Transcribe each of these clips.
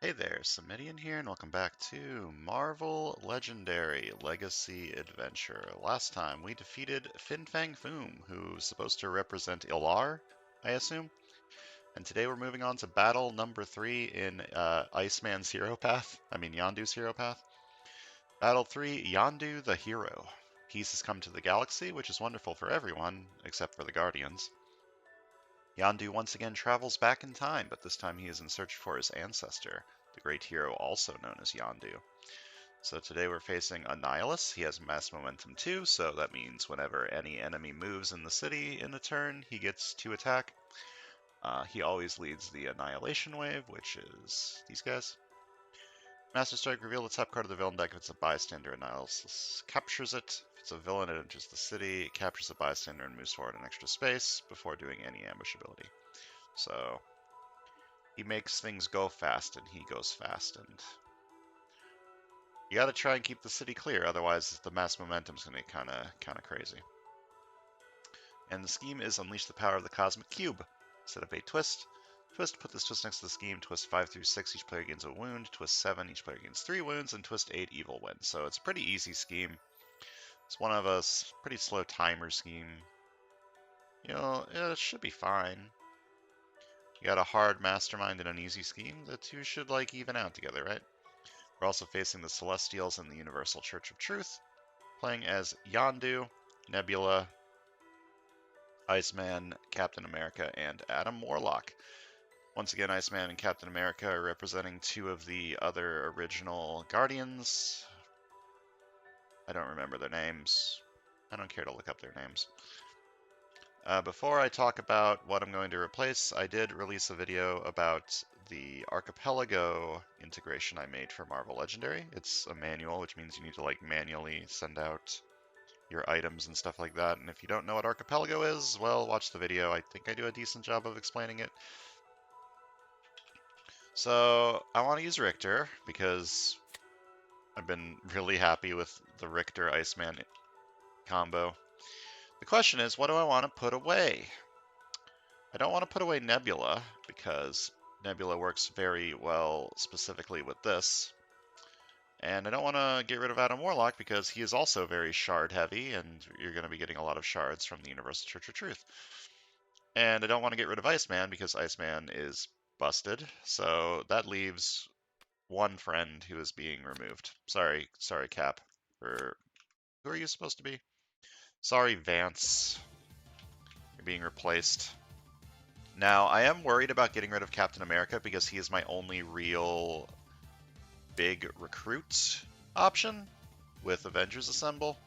Hey there, Samitian here, and welcome back to Marvel Legendary Legacy Adventure. Last time we defeated Fin Fang Foom, who's supposed to represent Ilar, I assume. And today we're moving on to battle number 3 in Iceman's Hero Path. Yondu's Hero Path. Battle 3, Yondu the Hero. Peace has come to the galaxy, which is wonderful for everyone, except for the Guardians. Yondu once again travels back in time, but this time he is in search for his ancestor, the great hero also known as Yondu. So today we're facing Annihilus. He has mass momentum too, so that means whenever any enemy moves in the city in a turn, he gets to attack. He always leads the Annihilation Wave, which is these guys. Master Strike, reveal the top card of the villain deck if it's a bystander. Annihilus captures it. If it's a villain, it enters the city. It captures a bystander and moves forward an extra space before doing any ambush ability. So he makes things go fast, and he goes fast, and you got to try and keep the city clear, otherwise the mass momentum's going to be kind of crazy. And the scheme is unleash the power of the Cosmic Cube. Set up a twist. Twist, put this twist next to the scheme. Twist 5 through 6, each player gains a wound. Twist 7, each player gains 3 wounds. And twist 8, evil wins. So it's a pretty easy scheme. It's one of a pretty slow timer scheme. You know, it should be fine. You got a hard mastermind and an easy scheme. The two should, like, even out together, right? We're also facing the Celestials and the Universal Church of Truth. Playing as Yondu, Nebula, Iceman, Captain America, and Adam Warlock. Once again, Iceman and Captain America are representing two of the other original Guardians. I don't remember their names. I don't care to look up their names. Before I talk about what I'm going to replace, I did release a video about the Archipelago integration I made for Marvel Legendary. It's a manual, which means you need to like manually send out your items and stuff like that. And if you don't know what Archipelago is, well, watch the video. I think I do a decent job of explaining it. So I want to use Richter because I've been really happy with the Richter Iceman combo. The question is, what do I want to put away? I don't want to put away Nebula because Nebula works very well specifically with this. And I don't want to get rid of Adam Warlock because he is also very shard heavy, and you're going to be getting a lot of shards from the Universal Church of Truth. And I don't want to get rid of Iceman because Iceman is busted, so that leaves one friend who is being removed. Sorry, Cap. Or who are you supposed to be? Sorry, Vance. You're being replaced. Now, I am worried about getting rid of Captain America because he is my only real big recruit option with Avengers Assemble.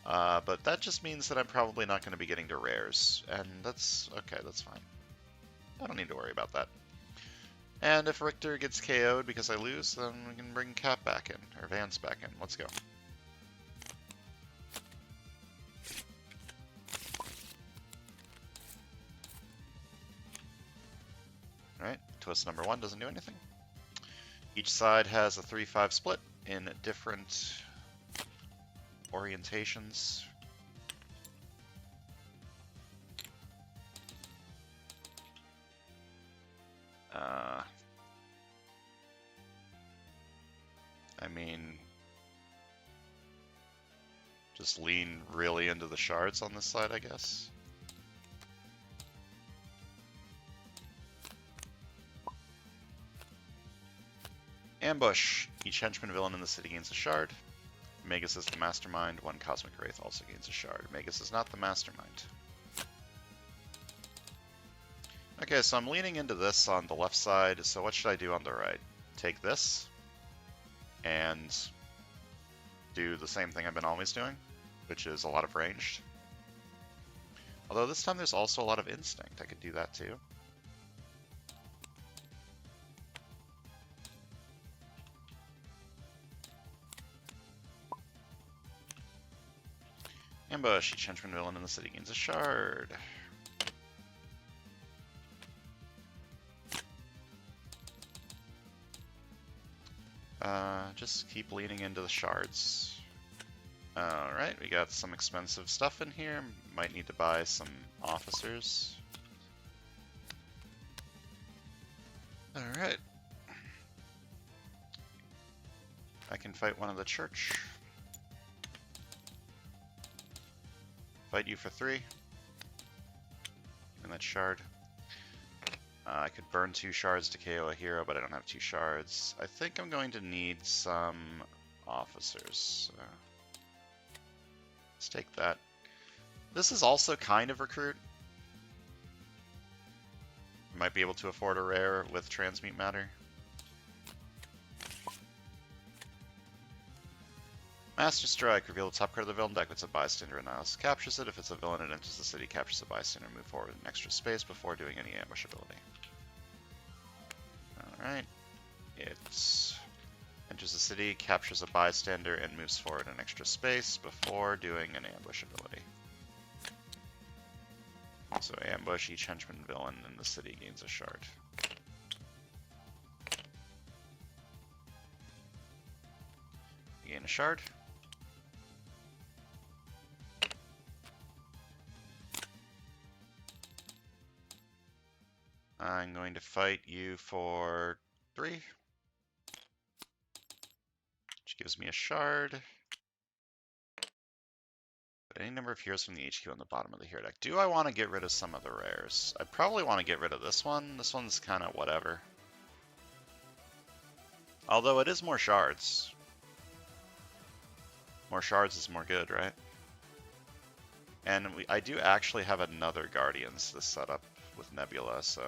But that just means that I'm probably not going to be getting to rares, and that's okay, that's fine. I don't need to worry about that. And if Richter gets KO'd because I lose, then we can bring Cap back in, or Vance back in. Let's go. Alright, twist number 1 doesn't do anything. Each side has a 3-5 split in different orientations. Just lean really into the shards on this side, I guess. Ambush. Each henchman villain in the city gains a shard. Magus is the mastermind. One Cosmic Wraith also gains a shard. Magus is not the mastermind. Okay, so I'm leaning into this on the left side, so what should I do on the right? Take this and do the same thing I've been always doing, which is a lot of ranged. Although this time there's also a lot of instinct. I could do that too. Ambush. Each henchman villain in the city gains a shard. Just keep leaning into the shards. Alright, we got some expensive stuff in here. Might need to buy some officers. Alright. I can fight one of the church. Fight you for 3. And that shard. I could burn 2 shards to KO a hero, but I don't have 2 shards. I think I'm going to need some officers. Let's take that. This is also kind of recruit. Might be able to afford a rare with transmute matter. Master Strike. Reveal the top card of the villain deck. It's a bystander and else captures it. If it's a villain, it enters the city, captures the bystander, move forward an extra space before doing any ambush ability. Alright. It enters the city, captures a bystander, and moves forward an extra space before doing an ambush ability. So ambush each henchman villain in the city gains a shard. You gain a shard. I'm going to fight you for 3. Which gives me a shard. But any number of heroes from the HQ on the bottom of the hero deck. Do I want to get rid of some of the rares? I probably want to get rid of this one. This one's kind of whatever. Although it is more shards. More shards is more good, right? And I do actually have another Guardians to set up with Nebula, so...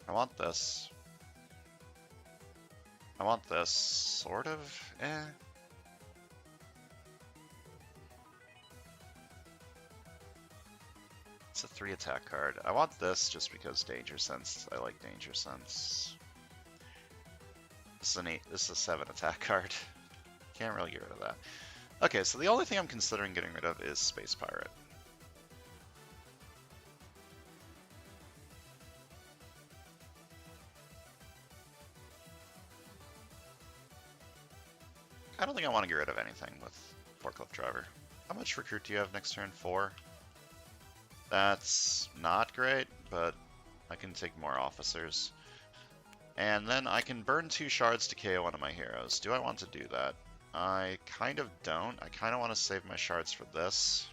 I want this. I want this, sort of, It's a 3 attack card. I want this just because Danger Sense. I like Danger Sense. This is a 7 attack card. Can't really get rid of that. Okay, so the only thing I'm considering getting rid of is Space Pirate. I don't think I want to get rid of anything with Forklift Driver. How much recruit do you have next turn? 4? That's not great, but I can take more officers. And then I can burn 2 shards to KO one of my heroes. Do I want to do that? I kind of don't. I kind of want to save my shards for this.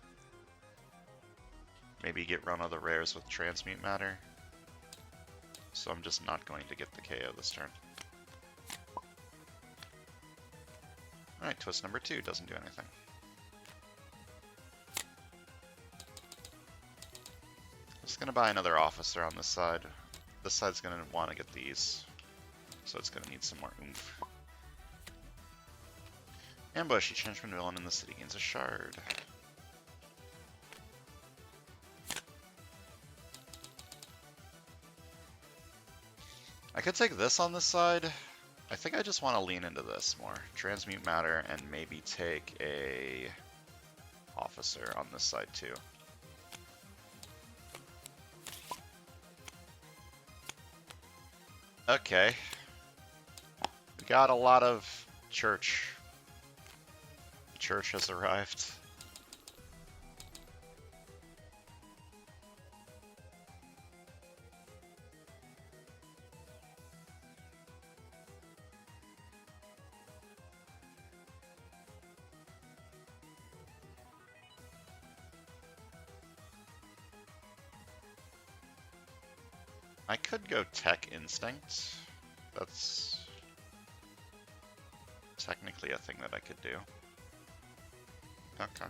Maybe get run of the rares with transmute matter. So I'm just not going to get the KO this turn. Alright, twist number 2 doesn't do anything. Just gonna buy another officer on this side. This side's gonna want to get these, so it's gonna need some more oomph. Ambush, each henchman villain in the city gains a shard. I could take this on this side. I think I just want to lean into this more. Transmute matter and maybe take a officer on this side too. Okay. We got a lot of church. The church has arrived. I could go Tech Instinct. That's technically a thing that I could do. Okay.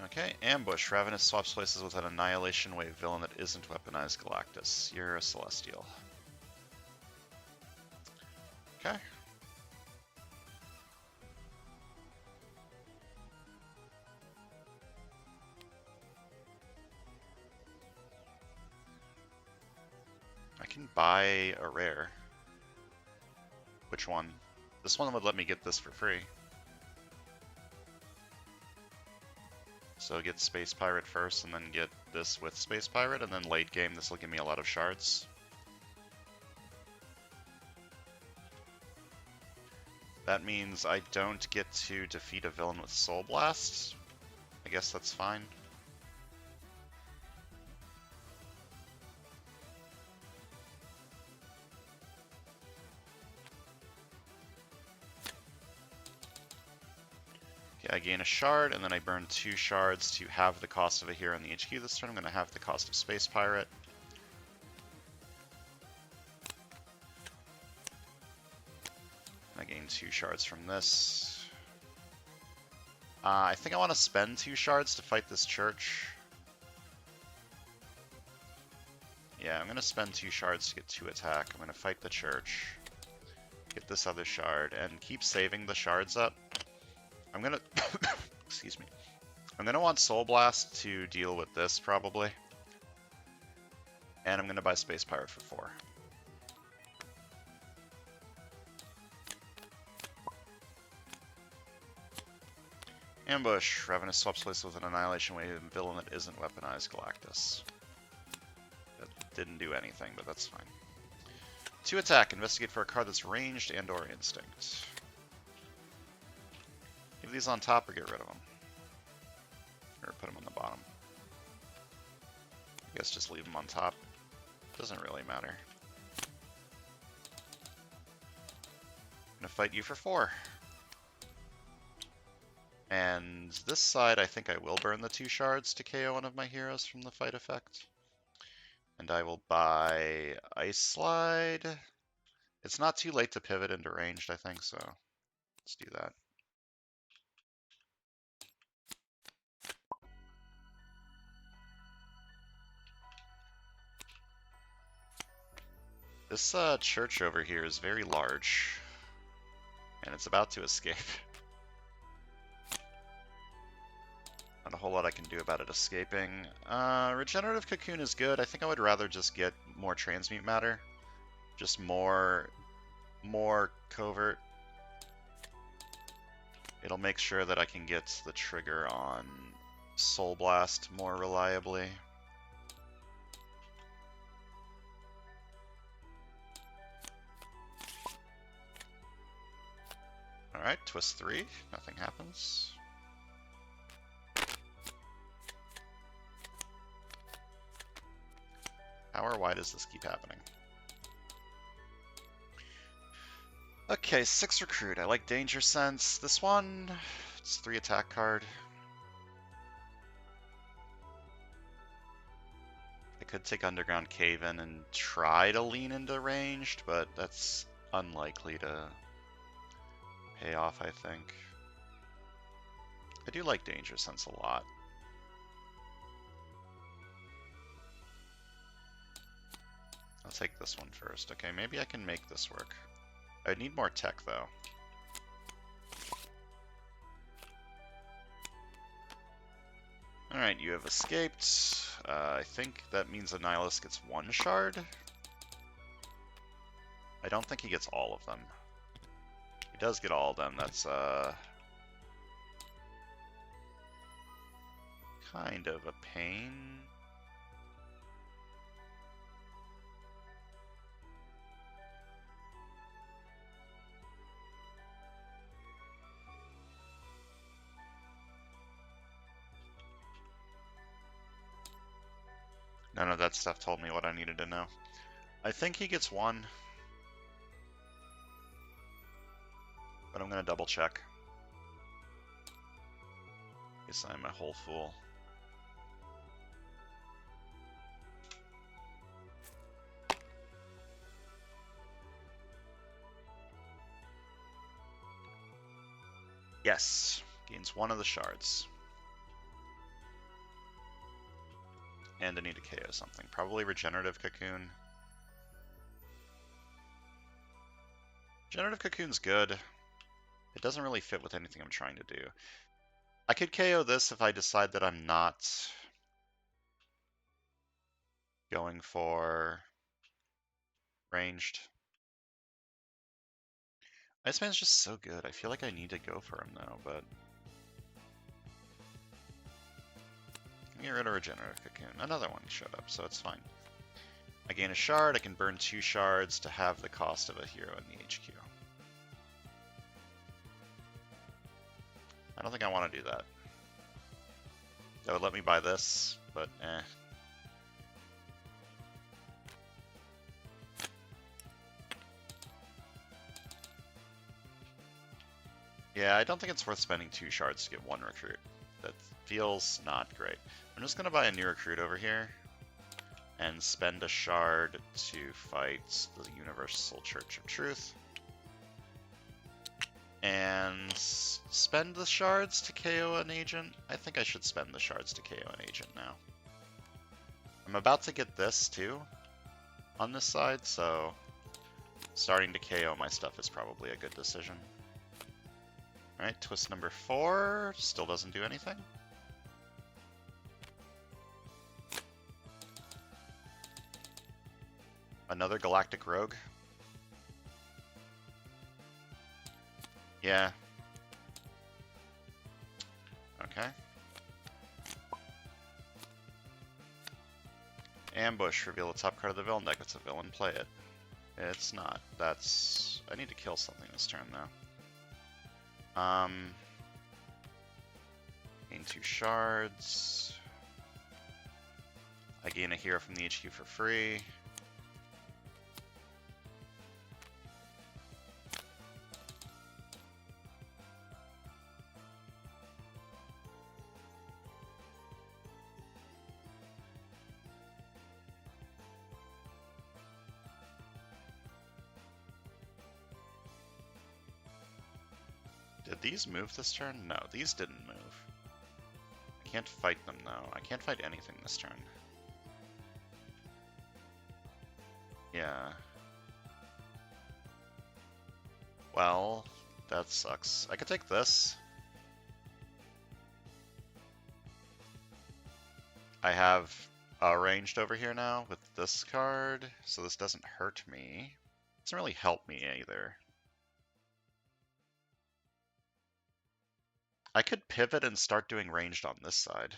Okay, Ambush. Ravenous swaps places with an Annihilation Wave villain that isn't weaponized Galactus. You're a Celestial. Okay. I can buy a rare. Which one? This one would let me get this for free. So get Space Pirate first and then get this with Space Pirate, and then late game this will give me a lot of shards. That means I don't get to defeat a villain with Soul Blast. I guess that's fine. Okay, I gain a shard, and then I burn 2 shards to have the cost of a hero in the HQ this turn. I'm going to have the cost of Space Pirate. I gain 2 shards from this. I think I want to spend 2 shards to fight this church. Yeah, I'm going to spend 2 shards to get 2 attack. I'm going to fight the church, get this other shard, and keep saving the shards up. I'm going to... excuse me. I'm going to want Soul Blast to deal with this, probably. And I'm going to buy Space Pirate for 4. Ambush. Ravenous swaps places with an Annihilation Wave villain that isn't weaponized Galactus. That didn't do anything, but that's fine. 2 attack. Investigate for a card that's ranged and or instinct. Leave these on top or get rid of them. Or put them on the bottom. I guess just leave them on top. Doesn't really matter. I'm gonna fight you for 4. And this side, I think I will burn the 2 shards to KO one of my heroes from the fight effect. And I will buy Ice Slide. It's not too late to pivot into ranged, I think, so let's do that. This church over here is very large, and it's about to escape. Not a whole lot I can do about it escaping. Regenerative Cocoon is good. I think I would rather just get more transmute matter. Just more covert. It'll make sure that I can get the trigger on Soul Blast more reliably. Alright, twist 3. Nothing happens. How or why does this keep happening? Okay, 6 recruit. I like Danger Sense. This one, it's 3 attack card. I could take Underground Cave in and try to lean into ranged, but that's unlikely to pay off, I think. I do like Danger Sense a lot. I'll take this one first. Okay, maybe I can make this work. I need more tech, though. Alright, you have escaped. I think that means Annihilus gets 1 shard. I don't think he gets all of them. He does get all of them. That's kind of a pain. None of that stuff told me what I needed to know. I think he gets 1. But I'm going to double check. Guess I'm a whole fool. Yes, gains 1 of the shards. And I need to KO something. Probably Regenerative Cocoon. Regenerative Cocoon's good. It doesn't really fit with anything I'm trying to do. I could KO this if I decide that I'm not going for ranged. Iceman's just so good. I feel like I need to go for him though, but get rid of Regenerative Cocoon. Another one showed up, so it's fine. I gain a shard. I can burn 2 shards to have the cost of a hero in the HQ. I don't think I want to do that. That would let me buy this, but eh. Yeah, I don't think it's worth spending 2 shards to get 1 recruit. That feels not great. I'm just going to buy a new recruit over here and spend a shard to fight the Universal Church of Truth. And spend the shards to KO an agent? I think I should spend the shards to KO an agent now. I'm about to get this too on this side, so starting to KO my stuff is probably a good decision. Alright, twist number 4 still doesn't do anything. Another Galactic Rogue. Yeah. Okay. Ambush, reveal the top card of the villain deck. It's a villain, play it. It's not. That's... I need to kill something this turn, though. Gain 2 shards. I gain a hero from the HQ for free. Did these move this turn? No, these didn't move. I can't fight them, though. I can't fight anything this turn. Yeah. Well, that sucks. I could take this. I have ranged over here now with this card, so this doesn't hurt me. It doesn't really help me either. I could pivot and start doing ranged on this side.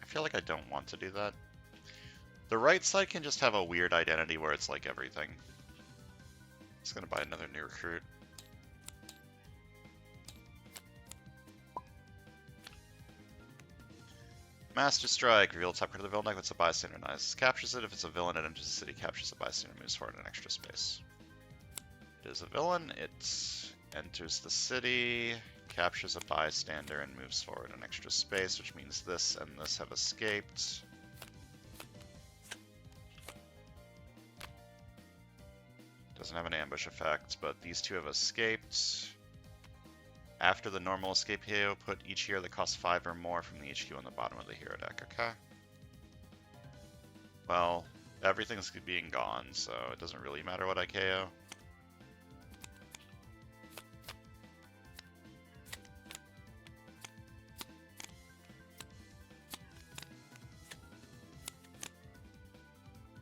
I feel like I don't want to do that. The right side can just have a weird identity where it's like everything. Just gonna buy another new recruit. Master Strike, reveal the top card of the villain deck. That's a bystander. Nice. Captures it. If it's a villain, it enters the city, captures a bystander, moves forward an extra space. It is a villain. It enters the city, captures a bystander, and moves forward an extra space, which means this and this have escaped. Doesn't have an ambush effect, but these two have escaped. After the normal escape KO, put each hero that costs 5 or more from the HQ on the bottom of the hero deck. Okay. Well, everything's being gone, so it doesn't really matter what I KO.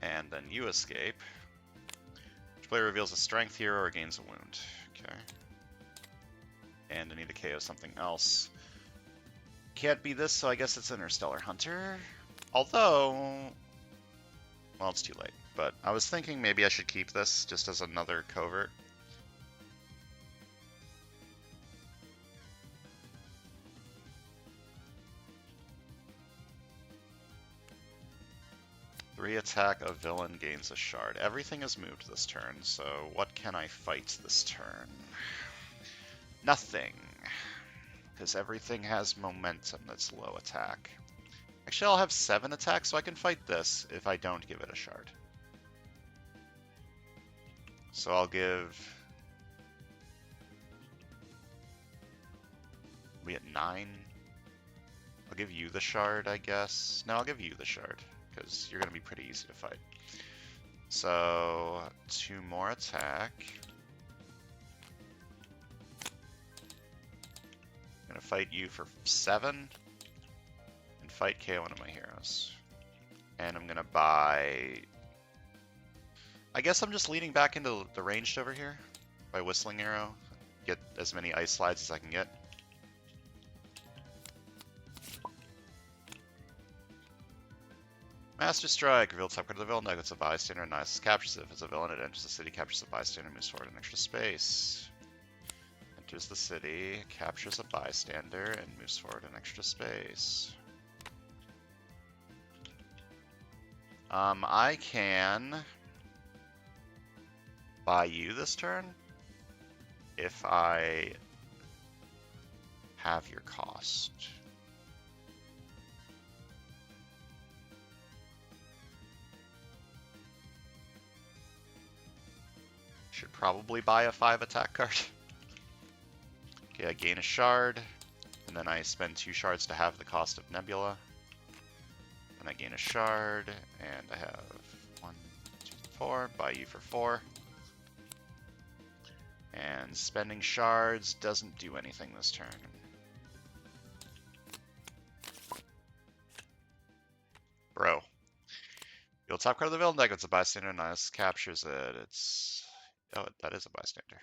And then you escape. Each player reveals a strength hero or gains a wound. Okay. And I need to KO something else. Can't be this, so I guess it's Interstellar Hunter. Although, well, it's too late. But I was thinking maybe I should keep this just as another covert. Re-attack a villain gains a shard. Everything is moved this turn, so what can I fight this turn? Nothing, because everything has momentum that's low attack. Actually, I'll have 7 attacks, so I can fight this if I don't give it a shard. So I'll give... we at 9? I'll give you the shard, I guess. No, I'll give you the shard, because you're going to be pretty easy to fight. So, 2 more attack. I'm going to fight you for 7 and fight KO one of my heroes. And I'm going to buy... I guess I'm just leaning back into the ranged over here by Whistling Arrow. Get as many ice slides as I can get. Master Strike. Reveal top card of the villain deck. It's a bystander. Nice. Captures it. If it's a villain, it enters the city, captures a bystander, moves forward an extra space. Enters the city, captures a bystander, and moves forward an extra space. I can buy you this turn if I have your cost. Should probably buy a 5 attack card. Okay, I gain a shard, and then I spend 2 shards to have the cost of Nebula. And I gain a shard, and I have 1, 2, 4, buy you for 4. And spending shards doesn't do anything this turn. Bro. You'll top card of the villain deck. It's a bystander. Nice. Captures it. It's... Oh, that is a bystander.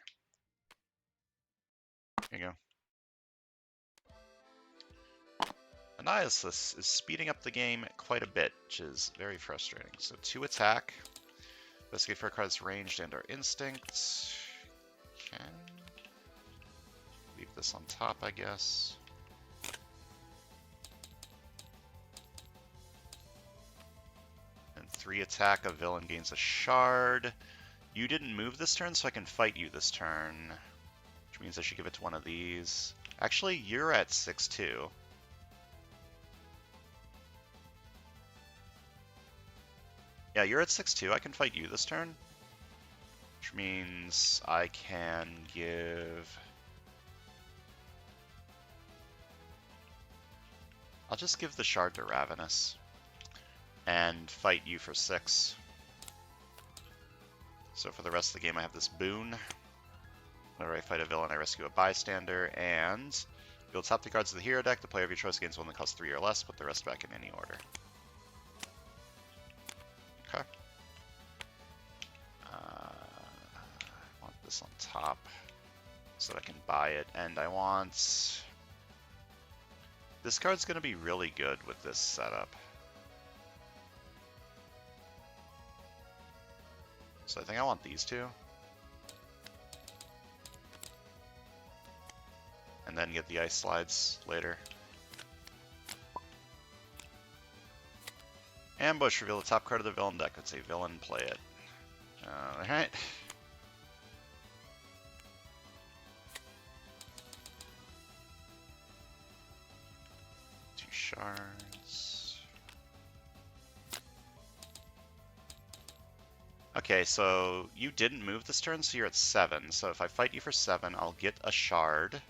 Here you go. Annihilus is speeding up the game quite a bit, which is very frustrating. So 2 attack. Investigate for a card that's ranged and or instinct. Okay. Leave this on top, I guess. And 3 attack, a villain gains a shard. You didn't move this turn, so I can fight you this turn. Which means I should give it to one of these. Actually, you're at 6-2. Yeah, you're at 6-2. I can fight you this turn. Which means I can give... I'll just give the shard to Ravenous. And fight you for 6. So for the rest of the game I have this boon. Whenever I fight a villain, I rescue a bystander, and you'll top the cards of the hero deck. The player of your choice gains one that costs 3 or less, put the rest back in any order. Okay. I want this on top so that I can buy it, and I want... This card's going to be really good with this setup. So I think I want these two. And then get the ice slides later. Ambush, reveal the top card of the villain deck. It's a villain, play it. Alright. Two shards. Okay, so you didn't move this turn, so you're at 7. So if I fight you for 7, I'll get a shard.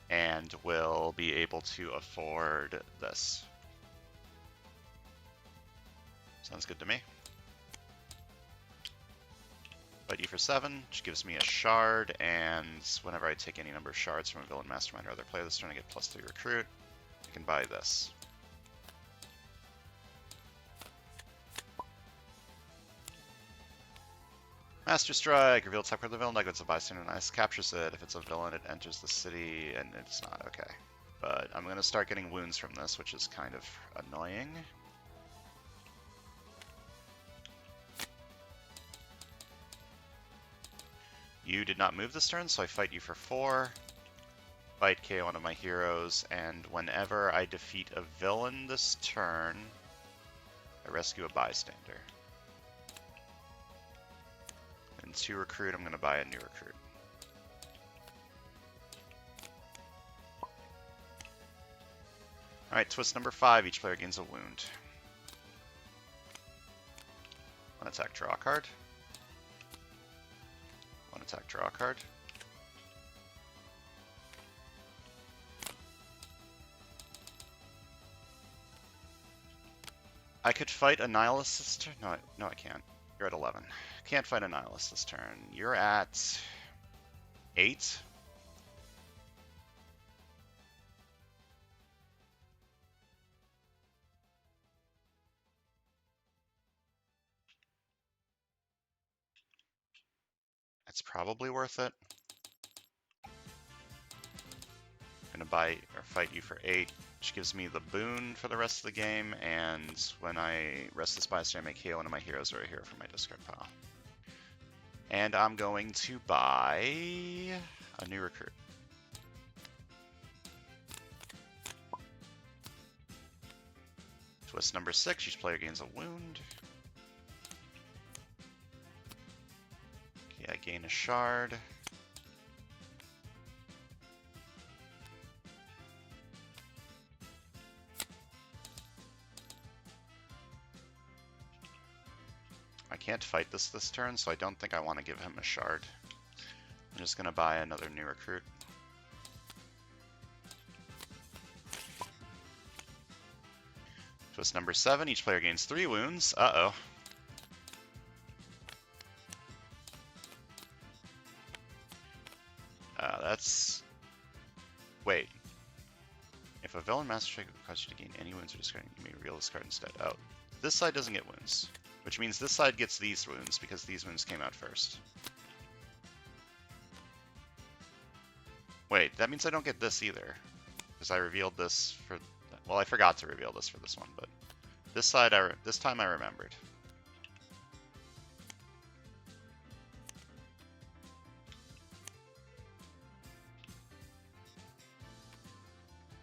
And will be able to afford this. Sounds good to me. Fight you for 7, which gives me a shard, and whenever I take any number of shards from a villain, mastermind, or other player this turn, I get +3 recruit. I can buy this. Master Strike, reveal top card of the villain deck. It's a bystander, nice. Captures it. If it's a villain, it enters the city, and it's not. Okay. But I'm going to start getting wounds from this, which is kind of annoying. You did not move this turn, so I fight you for 4. Fight KO one of my heroes, and whenever I defeat a villain this turn, I rescue a bystander. And to recruit, I'm going to buy a new recruit. Alright, twist number 5. Each player gains a wound. 1 attack, draw a card. 1 attack, draw a card. I could fight Annihilus this turn. No, I can't. You're at 11. Can't fight Annihilus this turn. You're at 8. It's probably worth it. gonna buy or fight you for 8, which gives me the boon for the rest of the game, and when I rest this buy stone, I make KO one of my heroes or a hero from my discard pile. And I'm going to buy a new recruit. Twist number 6, each player gains a wound. Okay, I gain a shard. I can't fight this turn, so I don't think I want to give him a shard. I'm just going to buy another new recruit. Twist number 7, each player gains 3 wounds. Uh-oh. That's... Wait. If a villain master strike will cause you to gain any wounds or discard, you may reveal this card instead. Oh, this side doesn't get wounds, which means this side gets these wounds because these wounds came out first. Wait, that means I don't get this either, because I revealed this for... Well, I forgot to reveal this for this one, but this side, this time I remembered.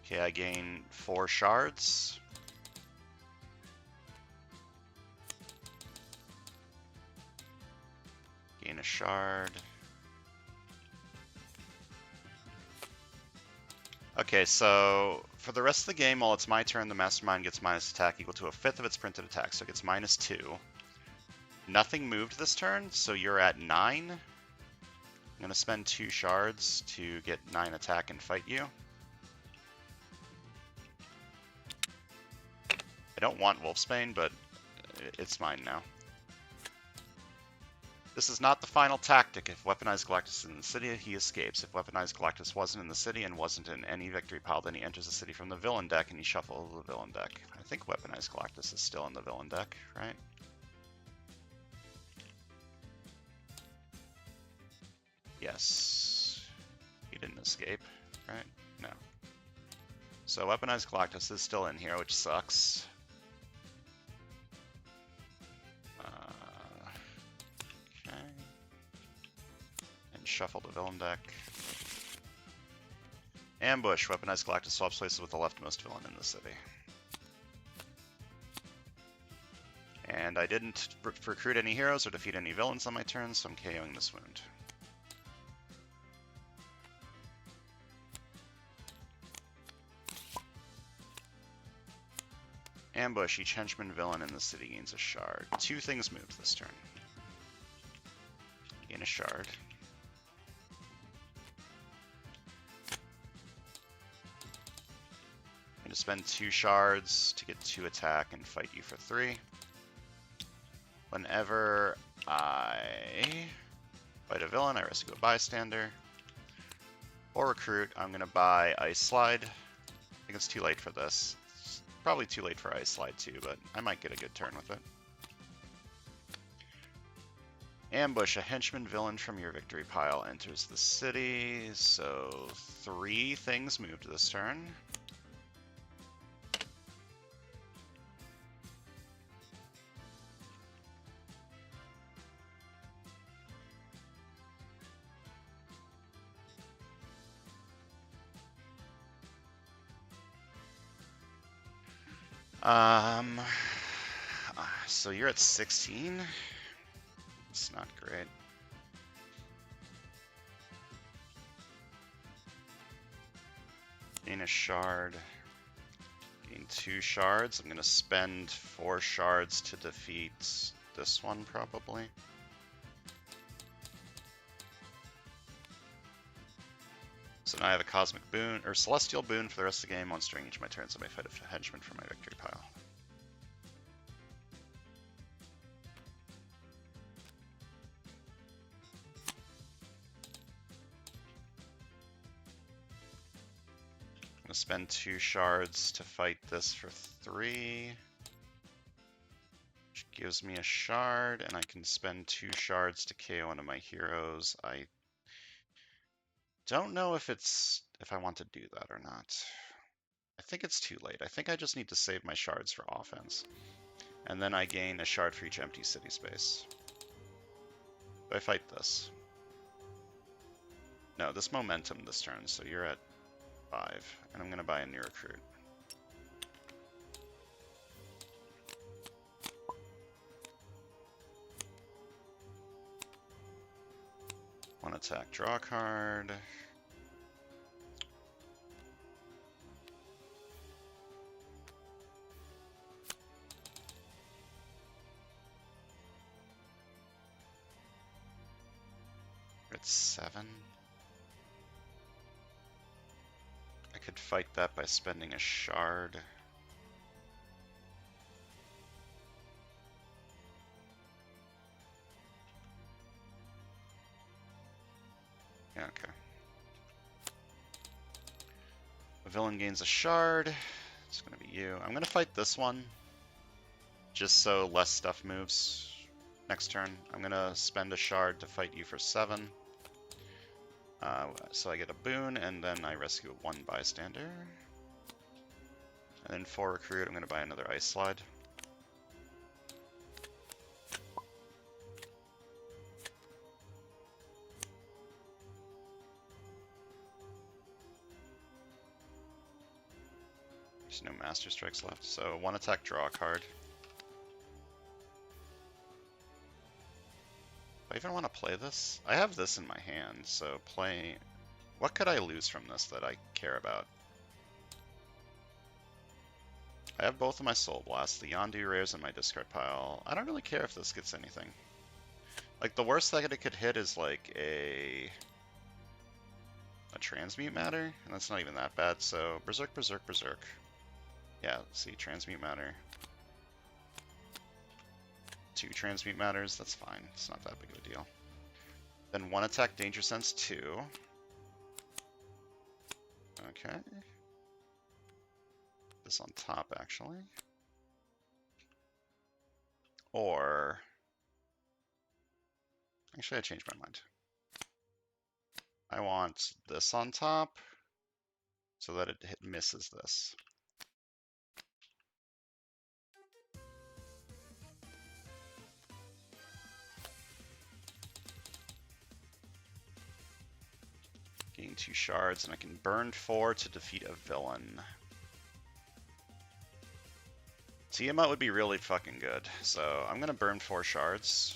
Okay, I gain 4 shards. Gain a shard. Okay, so for the rest of the game, while it's my turn, the Mastermind gets minus attack equal to a fifth of its printed attack, so it gets -2. Nothing moved this turn, so you're at 9. I'm going to spend 2 shards to get 9 attack and fight you. I don't want Wolfsbane, but it's mine now. This is not the final tactic. If Weaponized Galactus is in the city, he escapes. If Weaponized Galactus wasn't in the city and wasn't in any victory pile, then he enters the city from the villain deck and he shuffles the villain deck. I think Weaponized Galactus is still in the villain deck, right? Yes. He didn't escape, right? No. So Weaponized Galactus is still in here, which sucks. Okay. And shuffle the villain deck. Ambush. Weaponized Galactus swaps places with the leftmost villain in the city. And I didn't recruit any heroes or defeat any villains on my turn, so I'm KOing this wound. Ambush. Each henchman villain in the city gains a shard. 2 things moved this turn. Gain a shard. I'm going to spend 2 shards to get 2 attack and fight you for 3. Whenever I fight a villain, I rescue a bystander. Or recruit, I'm going to buy Ice Slide. I think it's too late for this. It's probably too late for Ice Slide too, but I might get a good turn with it. Ambush. A henchman villain from your victory pile enters the city. So 3 things moved this turn. So you're at 16. It's not great. Gain a shard. Gain 2 shards. I'm gonna spend 4 shards to defeat this one probably. So now I have a Cosmic Boon, or Celestial Boon for the rest of the game. Once during each of my turns, I may fight a henchman from my victory pile. I'm going to spend 2 shards to fight this for 3. Which gives me a shard, and I can spend 2 shards to KO one of my heroes. I Don't know if I want to do that or not. I think it's too late. I think I just need to save my shards for offense. And then I gain a shard for each empty city space. Do I fight this? No, this momentum this turn, so you're at 5. And I'm going to buy a new recruit. One attack, draw a card. It's 7. I could fight that by spending a shard. Yeah, okay. A villain gains a shard. It's going to be you. I'm going to fight this one, just so less stuff moves next turn. I'm going to spend a shard to fight you for 7. So I get a boon, and then I rescue 1 bystander. And then for recruit, I'm going to buy another ice slide. There's no master strikes left, so 1 attack, draw a card. Do I even want to play this? I have this in my hand, so play... What could I lose from this that I care about? I have both of my Soul Blasts, the Yondu rares in my discard pile. I don't really care if this gets anything. Like, the worst that it could hit is like a Transmute Matter, and that's not even that bad, so Berserk, Berserk, Berserk. Yeah, see, Transmute Matter. 2 Transmute Matters, that's fine. It's not that big of a deal. Then 1 attack, Danger Sense 2. Okay. This on top, actually. Or... Actually, I changed my mind. I want this on top so that it misses this. Gain 2 shards, and I can burn 4 to defeat a villain. Tiamat would be really fucking good, so I'm gonna burn 4 shards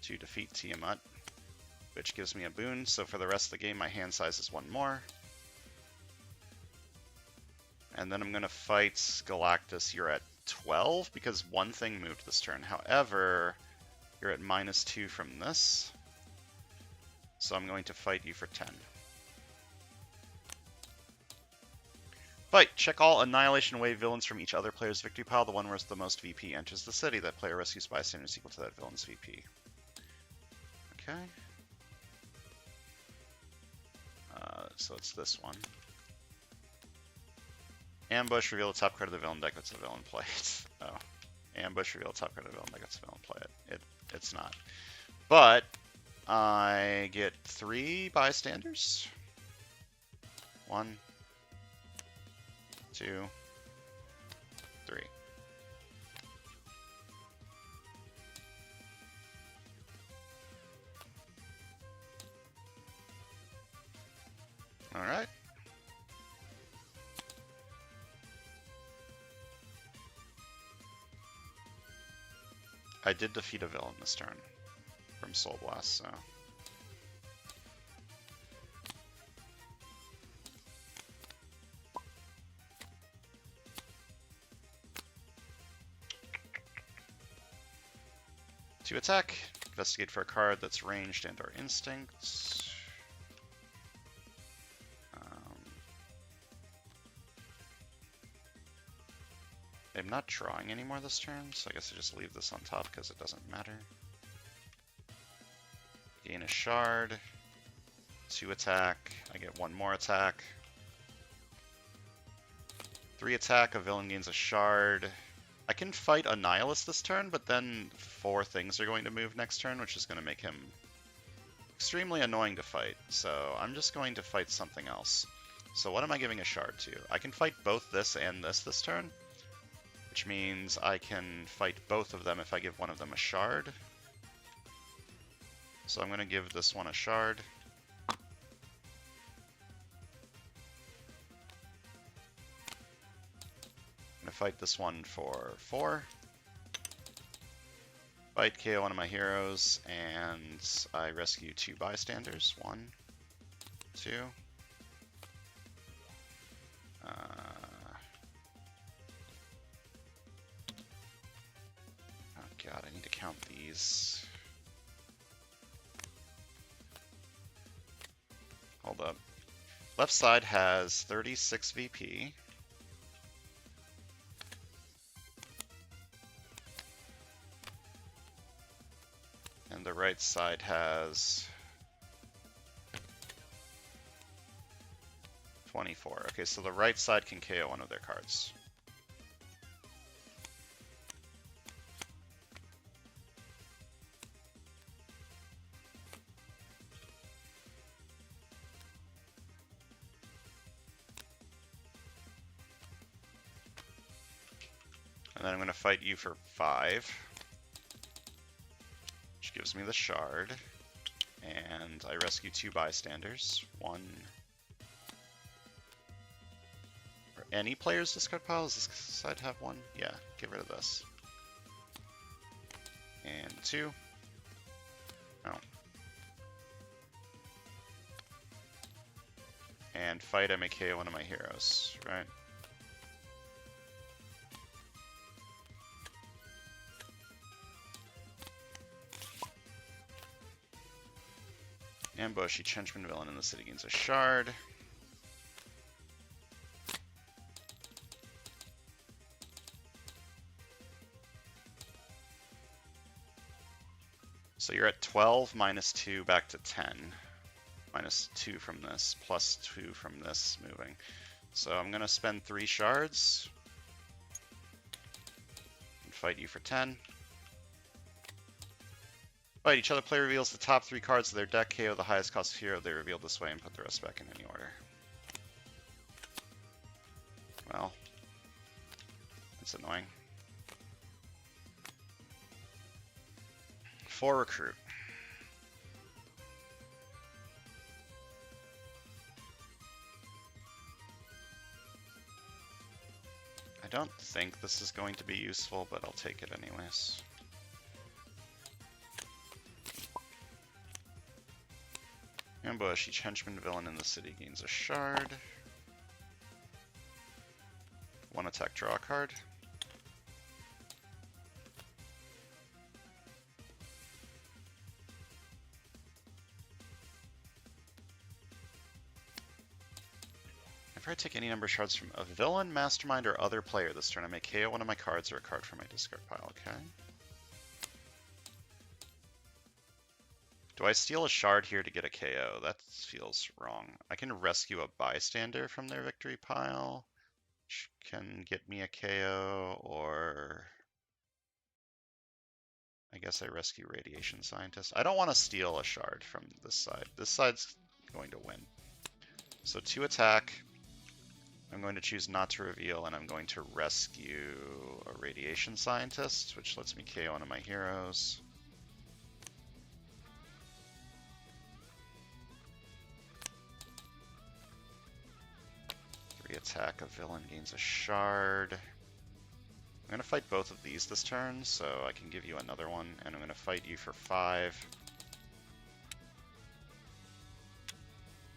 to defeat Tiamat, which gives me a boon, so for the rest of the game my hand size is 1 more. And then I'm gonna fight Galactus. You're at 12 because 1 thing moved this turn. However, you're at -2 from this, so I'm going to fight you for 10. Fight! Check all Annihilation Wave villains from each other player's victory pile. The one where the most VP enters the city. That player rescues bystanders equal to that villain's VP. Okay. So it's this one. Ambush, reveal the top card of the villain deck. That's the villain play it. Oh. Ambush, reveal the top card of the villain deck. That's the villain play it. It's not. But I get 3 bystanders. 1, 2, 3. All right. I did defeat a villain this turn from Soul Blast, so. To attack, investigate for a card that's ranged and or instincts. I'm not drawing anymore this turn, so I guess I just leave this on top because it doesn't matter. Gain a shard. 2 attack. I get 1 more attack. 3 attack. A villain gains a shard. I can fight a Nihilist this turn, but then 4 things are going to move next turn, which is going to make him extremely annoying to fight, so I'm just going to fight something else. So what am I giving a shard to? I can fight both this and this turn, which means I can fight both of them if I give one of them a shard. So I'm going to give this one a shard. I'm going to fight this one for 4. Fight, KO one of my heroes, and I rescue 2 bystanders. 1, 2. Oh god, I need to count these. Hold up. Left side has 36 VP. And the right side has 24. Okay, so the right side can KO one of their cards. And then I'm going to fight you for 5. Which gives me the shard. And I rescue 2 bystanders. 1. Or any player's discard pile? Does this side have 1? Yeah, get rid of this. And 2. Oh. And fight, I may KO one of my heroes, right? Ambush, each henchman villain in the city gains a shard. So you're at 12, minus 2, back to 10. Minus 2 from this, plus 2 from this moving. So I'm going to spend 3 shards. And fight you for 10. Fight, each other player reveals the top 3 cards of their deck, KO the highest cost hero they revealed this way, and put the rest back in any order. Well, that's annoying. 4 recruit. I don't think this is going to be useful, but I'll take it anyways. Ambush, each henchman villain in the city gains a shard. 1 attack, draw a card. If I take any number of shards from a villain, mastermind, or other player this turn, I may KO one of my cards or a card from my discard pile, okay? Do I steal a shard here to get a KO? That feels wrong. I can rescue a bystander from their victory pile, which can get me a KO, or I guess I rescue Radiation Scientist. I don't want to steal a shard from this side. This side's going to win. So 2 attack. I'm going to choose not to reveal, and I'm going to rescue a Radiation Scientist, which lets me KO one of my heroes. Attack, a villain gains a shard. I'm going to fight both of these this turn, so I can give you another one, and I'm going to fight you for 5.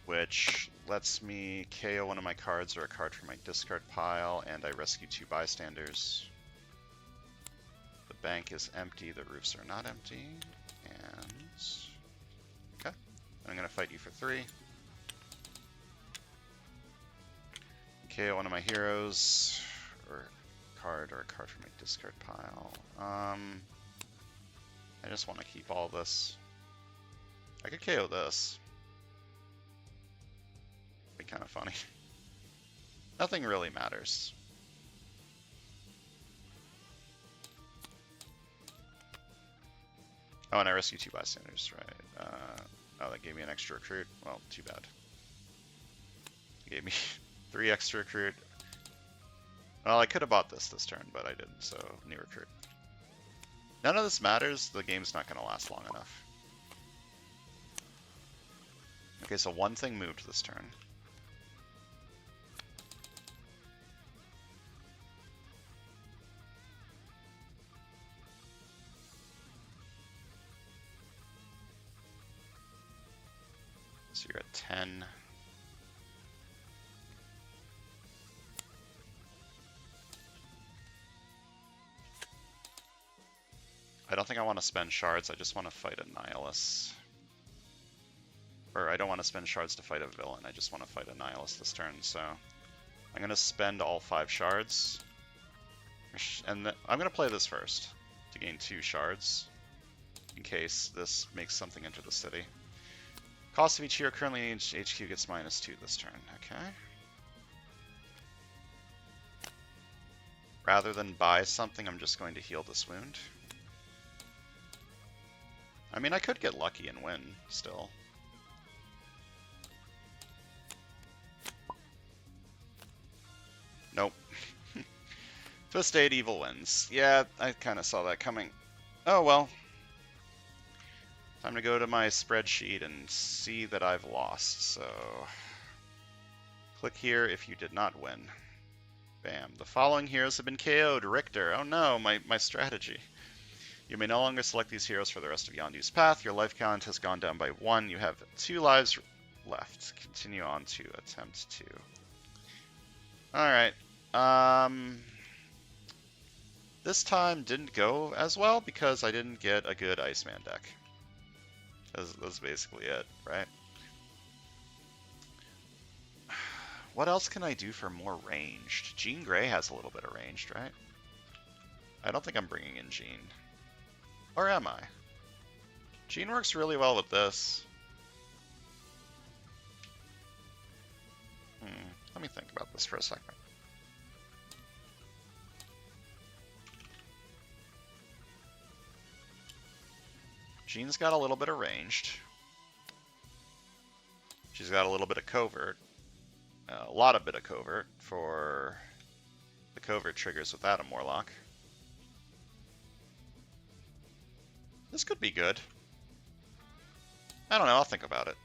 Which lets me KO one of my cards or a card from my discard pile, and I rescue 2 bystanders. The bank is empty, the roofs are not empty, and... okay. I'm going to fight you for 3. KO one of my heroes, or a card from my discard pile. I just want to keep all this. I could KO this. Be kind of funny. Nothing really matters. Oh, and I rescue 2 bystanders, right? Oh, that gave me an extra recruit. Well, too bad. It gave me 3 extra recruit. Well, I could have bought this turn, but I didn't, so new recruit. None of this matters. The game's not going to last long enough. Okay, so one thing moved this turn. So you're at 10. I don't think I want to spend shards, I just want to fight a Nihilus. Or I don't want to spend shards to fight a villain, I just want to fight a Nihilus this turn, so I'm going to spend all 5 shards. And I'm going to play this first to gain 2 shards, in case this makes something into the city. Cost of each hero currently in HQ gets -2 this turn, okay. Rather than buy something, I'm just going to heal this wound. I mean, I could get lucky and win, still. Nope. Twist 8, evil wins. Yeah, I kind of saw that coming. Oh well. Time to go to my spreadsheet and see that I've lost, so... Click here if you did not win. Bam. The following heroes have been KO'd. Richter. Oh no, my strategy. You may no longer select these heroes for the rest of Yondu's path. Your life count has gone down by 1. You have 2 lives left. Continue on to attempt 2. Alright. This time didn't go as well because I didn't get a good Iceman deck. That's basically it, right? What else can I do for more ranged? Jean Grey has a little bit of ranged, right? I don't think I'm bringing in Jean. Or am I? Jean works really well with this. Let me think about this for a second. Jean's got a little bit of ranged. She's got a little bit of covert. A lot of bit of covert for the covert triggers with Adam Warlock. This could be good. I don't know, I'll think about it.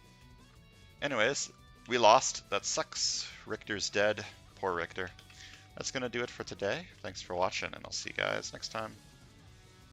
Anyways, we lost. That sucks. Richter's dead. Poor Richter. That's going to do it for today. Thanks for watching, and I'll see you guys next time.